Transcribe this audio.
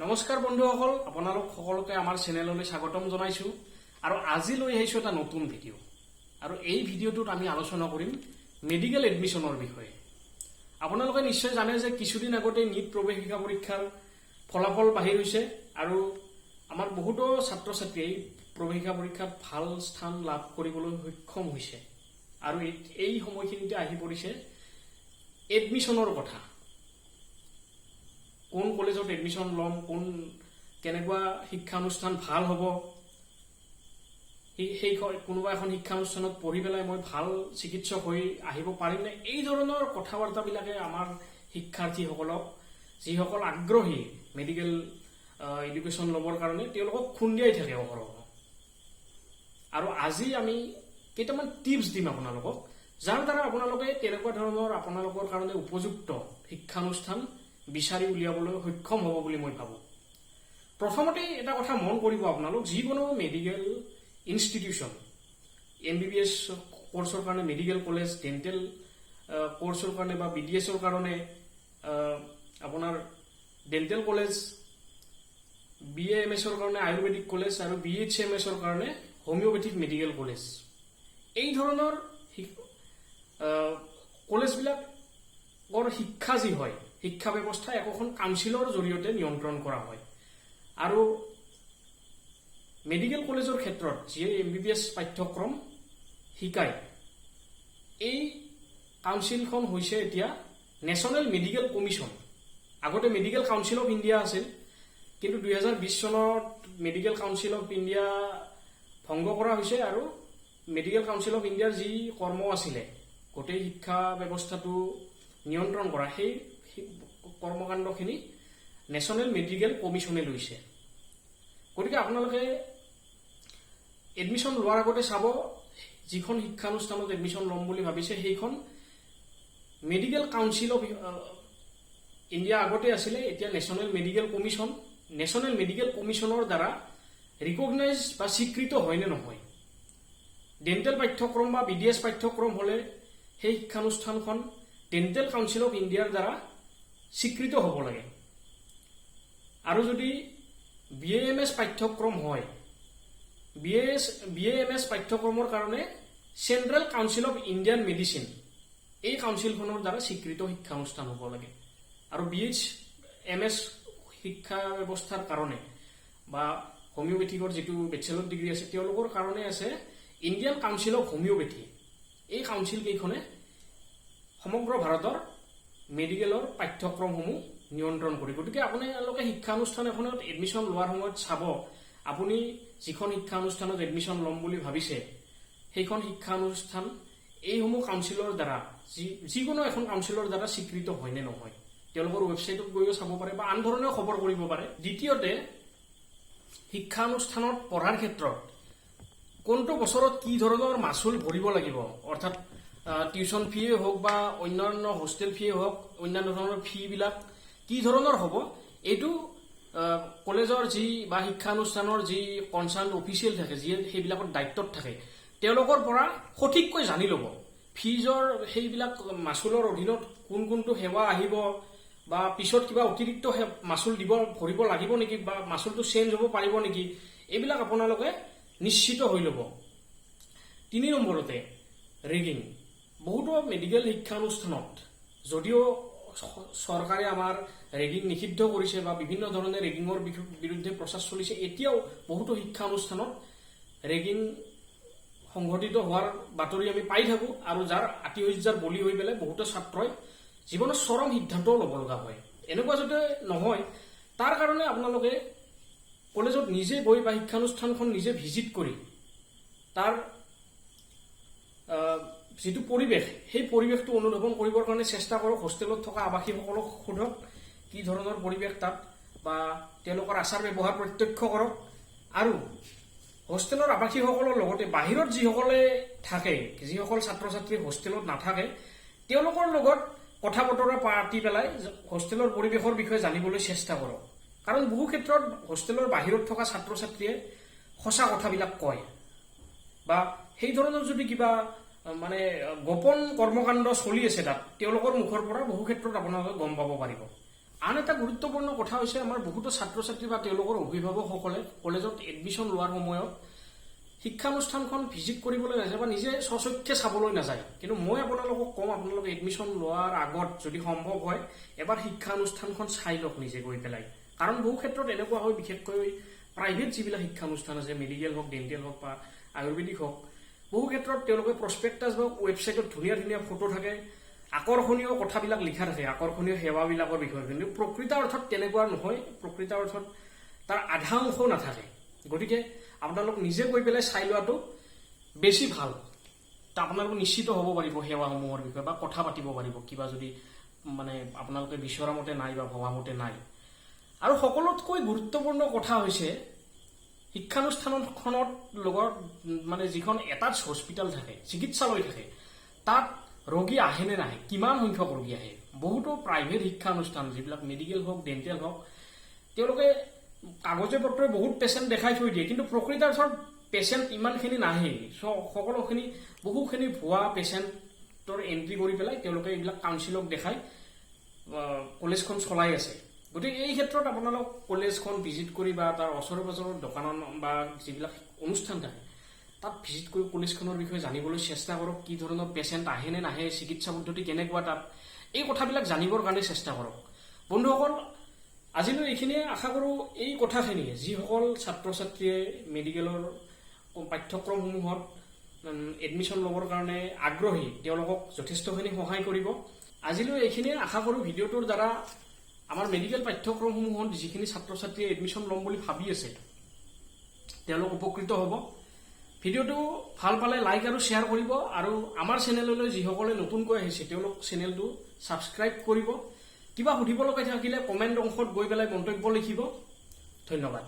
নমস্কাৰ বন্ধুসকল, আপোনালোক সকলোকে আমাৰ চেনেললৈ স্বাগতম জনাইছো আৰু আজি লৈ আহিছো এটা নতুন ভিডিঅ'। আৰু এই ভিডিঅ'টোত আমি আলোচনা কৰিম মেডিকেল এডমিশনৰ বিষয়ে। আপোনালোকে নিশ্চয় জানে যে কিছুদিন আগতে নিট প্ৰৱেশিকা পৰীক্ষাৰ ফলাফল বাহিৰ হৈছে আৰু আমাৰ বহুতো ছাত্ৰ ছাত্ৰীয়ে প্ৰৱেশিকা পৰীক্ষাত ভাল স্থান লাভ কৰিবলৈ সক্ষম হৈছে। আৰু এই সময়খিনিতে আহি পৰিছে এডমিশনৰ কথা। কোন কলেজত এডমিশন লম, কেনেকুৱা শিক্ষানুষ্ঠান ভাল হ'ব, সেই কোনোবা এখন শিক্ষানুষ্ঠানত পঢ়ি পেলাই মই ভাল চিকিৎসক হৈ আহিব পাৰিম নে, এই ধৰণৰ কথা বাৰ্তাবিলাকে আমাৰ শিক্ষাৰ্থীসকলক, যিসকল আগ্ৰহী মেডিকেল এডুকেশ্যন ল'বৰ কাৰণে, তেওঁলোকক খুন্দিয়াই থাকে অহৰহ। আৰু আজি আমি কেইটামান টিপছ দিম আপোনালোকক, যাৰ দ্বাৰা আপোনালোকে তেনেকুৱা ধৰণৰ আপোনালোকৰ কাৰণে উপযুক্ত শিক্ষানুষ্ঠান বিচাৰি উলিয়াবলৈ সক্ষম হ'ব বুলি মই ভাবোঁ। প্ৰথমতে এটা কথা মন কৰিব আপোনালোক, যিকোনো মেডিকেল ইনষ্টিটিউশ্যন, MBBS কোৰ্চৰ কাৰণে মেডিকেল কলেজ, ডেণ্টেল কোৰ্চৰ কাৰণে বা BDSৰ কাৰণে আপোনাৰ ডেণ্টেল কলেজ, BAMSৰ কাৰণে আয়ুৰ্বেদিক কলেজ আৰু BHMSৰ কাৰণে হোমিঅ'পেথিক মেডিকেল কলেজ, এই ধৰণৰ কলেজবিলাকৰ শিক্ষা যি হয়, শিক্ষা ব্যৱস্থা একোখন কাউন্সিলৰ জৰিয়তে নিয়ন্ত্ৰণ কৰা হয়। আৰু মেডিকেল কলেজৰ ক্ষেত্ৰত যিয়ে MBBS পাঠ্যক্ৰম শিকায়, এই কাউন্সিলখন হৈছে এতিয়া নেশ্যনেল মেডিকেল কমিশ্যন। আগতে মেডিকেল কাউন্সিল অফ ইণ্ডিয়া আছিল, কিন্তু 2020 চনত মেডিকেল কাউন্সিল অফ ইণ্ডিয়া ভংগ কৰা হৈছে আৰু মেডিকেল কাউন্সিল অফ ইণ্ডিয়াৰ যি কৰ্ম আছিলে গোটেই শিক্ষা ব্যৱস্থাটো নিয়ন্ত্ৰণ কৰা, সেই কৰ্মকাণ্ডখিনি নেশ্যনেল মেডিকেল কমিশ্যনে লৈছে। গতিকে আপোনালোকে এডমিশ্যন লোৱাৰ আগতে চাব, যিখন শিক্ষানুষ্ঠানত এডমিশ্যন ল'ম বুলি ভাবিছে সেইখন মেডিকেল কাউন্সিল অফ ইণ্ডিয়া আগতে আছিলে, এতিয়া national medical commission. National medical কমিশ্যনৰ দ্বাৰা ৰিকগনাইজ বা স্বীকৃত হয় নে নহয়। ডেণ্টেল পাঠ্যক্ৰম বা BDS পাঠ্যক্ৰম হ'লে সেই শিক্ষানুষ্ঠানখন ডেণ্টেল কাউন্সিল অফ ইণ্ডিয়াৰ দ্বাৰা স্বীকৃত হ'ব লাগে। আৰু যদি BAMS পাঠ্যক্ৰম হয়, BAMS পাঠ্যক্ৰমৰ কাৰণে central council of Indian medicine, এই কাউন্সিলখনৰ দ্বাৰা স্বীকৃত শিক্ষানুষ্ঠান হ'ব লাগে। আৰু BHMS শিক্ষা ব্যৱস্থাৰ কাৰণে বা হোমিঅ'পেথিকৰ যিটো বেচেলৰ ডিগ্ৰী আছে, তেওঁলোকৰ কাৰণে আছে ইণ্ডিয়ান কাউন্সিল অফ হোমিঅ'পেথি। এই কাউন্সিল কেইখনে সমগ্ৰ ভাৰতৰ মেডিকেলৰ পাঠ্যক্ৰমসমূহ নিয়ন্ত্ৰণ কৰি। গতিকে আপোনালোকে শিক্ষানুষ্ঠান এখনত এডমিশ্যন লোৱাৰ সময়ত চাব, আপুনি যিখন শিক্ষানুষ্ঠানত এডমিশ্যন ল'ম বুলি ভাবিছে সেইখন শিক্ষানুষ্ঠান এইসমূহ কাউন্সিলৰ দ্বাৰা, যিকোনো এখন কাউন্সিলৰ দ্বাৰা স্বীকৃত হয় নে নহয়, তেওঁলোকৰ ৱেবছাইটত গৈও চাব পাৰে বা আন ধৰণেও খবৰ কৰিব পাৰে। দ্বিতীয়তে, শিক্ষানুষ্ঠানত পঢ়াৰ ক্ষেত্ৰত কোনটো বছৰত কি ধৰণৰ মাচুল ভৰিব লাগিব, অৰ্থাৎ টিউশ্যন ফিয়ে হওক বা অন্যান্য হোষ্টেল ফিয়ে হওক, অন্যান্য ধৰণৰ ফিবিলাক কি ধৰণৰ হ'ব, এইটো কলেজৰ যি বা শিক্ষানুষ্ঠানৰ যি কনচাৰ্ণ অফিচিয়েল থাকে, যিয়ে সেইবিলাকৰ দায়িত্বত থাকে, তেওঁলোকৰ পৰা সঠিককৈ জানি ল'ব। ফিজৰ সেইবিলাক মাচুলৰ অধীনত কোনটো সেৱা আহিব বা পিছত কিবা অতিৰিক্ত মাচুল ভৰিব লাগিব নেকি বা মাচুলটো চেঞ্জ হ'ব পাৰিব নেকি, এইবিলাক আপোনালোকে নিশ্চিত হৈ ল'ব। 3 নম্বৰতে, ৰেগিং। বহুতো মেডিকেল শিক্ষানুষ্ঠানত যদিও চৰকাৰে আমাৰ ৰেগিং নিষিদ্ধ কৰিছে বা বিভিন্ন ধৰণে ৰেগিঙৰ বিৰুদ্ধে প্ৰচাৰ চলিছে, এতিয়াও বহুতো শিক্ষানুষ্ঠানত ৰেগিং সংঘটিত হোৱাৰ বাতৰি আমি পাই থাকোঁ আৰু যাৰ আতিশয্যাৰ বলি হৈ পেলাই বহুতো ছাত্ৰই জীৱনত চৰম সিদ্ধান্তও ল'ব লগা হয়। এনেকুৱা যাতে নহয়, তাৰ কাৰণে আপোনালোকে কলেজত নিজে গৈ বা শিক্ষানুষ্ঠানখন নিজে ভিজিট কৰি তাৰ যিটো পৰিৱেশ, সেই পৰিৱেশটো অনুধাৱন কৰিবৰ কাৰণে চেষ্টা কৰক। হোষ্টেলত থকা আৱাসীসকলক সোধক কি ধৰণৰ পৰিৱেশ তাত, বা তেওঁলোকৰ আচাৰ ব্যৱহাৰ প্ৰত্যক্ষ কৰক। আৰু হোষ্টেলৰ আৱাসীসকলৰ লগতে বাহিৰত যিসকলে থাকে, যিসকল ছাত্ৰ ছাত্ৰী হোষ্টেলত নাথাকে, তেওঁলোকৰ লগত কথা বতৰা পাতি পেলাই হোষ্টেলৰ পৰিৱেশৰ বিষয়ে জানিবলৈ চেষ্টা কৰক। কাৰণ বহু ক্ষেত্ৰত হোষ্টেলৰ বাহিৰত থকা ছাত্ৰ ছাত্ৰীয়ে সঁচা কথাবিলাক কয়, বা সেই ধৰণৰ যদি কিবা মানে গোপন কৰ্মকাণ্ড চলি আছে তাত, তেওঁলোকৰ মুখৰ পৰা বহু ক্ষেত্ৰত আপোনালোকে গম পাব পাৰিব। আন এটা গুৰুত্বপূৰ্ণ কথা হৈছে আমাৰ বহুতো ছাত্ৰ ছাত্ৰী বা তেওঁলোকৰ অভিভাৱকসকলে কলেজত এডমিশ্যন লোৱাৰ সময়ত শিক্ষানুষ্ঠানখন ভিজিট কৰিবলৈ নাযায় বা নিজে স্বচক্ষে চাবলৈ নাযায়। কিন্তু মই আপোনালোকক কম, আপোনালোকে এডমিশ্যন লোৱাৰ আগত যদি সম্ভৱ হয় এবাৰ শিক্ষানুষ্ঠানখন চাই লওক নিজে গৈ পেলাই। কাৰণ বহু ক্ষেত্ৰত এনেকুৱা হয়, বিশেষকৈ প্ৰাইভেট যিবিলাক শিক্ষানুষ্ঠান আছে, মেডিকেল হওক, ডেণ্টেল হওক বা আয়ুৰ্বেদিক হওক, বহু ক্ষেত্ৰত তেওঁলোকে প্ৰস্পেক্টাছ বা ৱেবছাইটত ধুনীয়া ধুনীয়া ফটো থাকে, আকৰ্ষণীয় কথাবিলাক লিখা থাকে, আকৰ্ষণীয় সেৱাবিলাকৰ বিষয়ে। কিন্তু প্ৰকৃত অৰ্থত তেনেকুৱা নহয়, প্ৰকৃত অৰ্থত তাৰ আধা অংশও নাথাকে। গতিকে আপোনালোক নিজে গৈ পেলাই চাই লোৱাটো বেছি ভাল। আপোনালোক নিশ্চিত হ'ব পাৰিব সেৱাসমূহৰ বিষয়ে বা কথা পাতিব পাৰিব, কিবা যদি মানে আপোনালোকে বিচৰা মতে নাই বা ভবা মতে নাই। আৰু সকলোতকৈ গুৰুত্বপূৰ্ণ কথা হৈছে শিক্ষানুষ্ঠানখনৰ লগত মানে যিখন এটাচ হস্পিটেল থাকে, চিকিৎসালয় থাকে, তাত ৰোগী আহে নে নাহে, কিমান সংখ্যক ৰোগী আহে। বহুতো প্ৰাইভেট শিক্ষানুষ্ঠান যিবিলাক মেডিকেল হওক, ডেণ্টেল হওক, তেওঁলোকে কাগজে পত্ৰই বহুত পেচেণ্ট দেখাই থৈ দিয়ে, কিন্তু প্ৰকৃত অৰ্থত পেচেণ্ট ইমানখিনি নাহে। সকলোখিনি বহুখিনি ভুৱা পেচেণ্টৰ এণ্ট্ৰি কৰি পেলাই তেওঁলোকে এইবিলাক কাউন্সিলক দেখাই কলেজখন চলাই আছে। গতিকে এই ক্ষেত্ৰত আপোনালোক কলেজখন ভিজিট কৰি বা তাৰ ওচৰে পাজৰৰ দোকানত বা যিবিলাক অনুষ্ঠান থাকে তাত ভিজিট কৰি কলেজখনৰ বিষয়ে জানিবলৈ চেষ্টা কৰক। কি ধৰণৰ পেচেণ্ট আহে নে নাহে, চিকিৎসা পদ্ধতি কেনেকুৱা তাত, এই কথাবিলাক জানিবৰ কাৰণে চেষ্টা কৰক। বন্ধুসকল, আজিলৈ এইখিনিয়ে আশা কৰোঁ। এই কথাখিনিয়ে যিসকল ছাত্ৰ ছাত্ৰীয়ে মেডিকেলৰ পাঠ্যক্ৰমসমূহত এডমিশ্যন ল'বৰ কাৰণে আগ্ৰহী তেওঁলোকক যথেষ্টখিনি সহায় কৰিব। আজিলৈ এইখিনিয়ে আশা কৰোঁ। ভিডিঅ'টোৰ দ্বাৰা আমাৰ মেডিকেল পাঠ্যক্ৰমসমূহত যিখিনি ছাত্ৰ ছাত্ৰীয়ে এডমিশ্যন ল'ম বুলি ভাবি আছে তেওঁলোক উপকৃত হ'ব। ভিডিঅ'টো ভাল পালে লাইক আৰু শ্বেয়াৰ কৰিব, আৰু আমাৰ চেনেললৈ যিসকলে নতুনকৈ আহিছে তেওঁলোক চেনেলটো ছাবস্ক্ৰাইব কৰিব। কিবা সুধিব লগা থাকিলে কমেণ্ট অংশত গৈ পেলাই মন্তব্য লিখিব। ধন্যবাদ।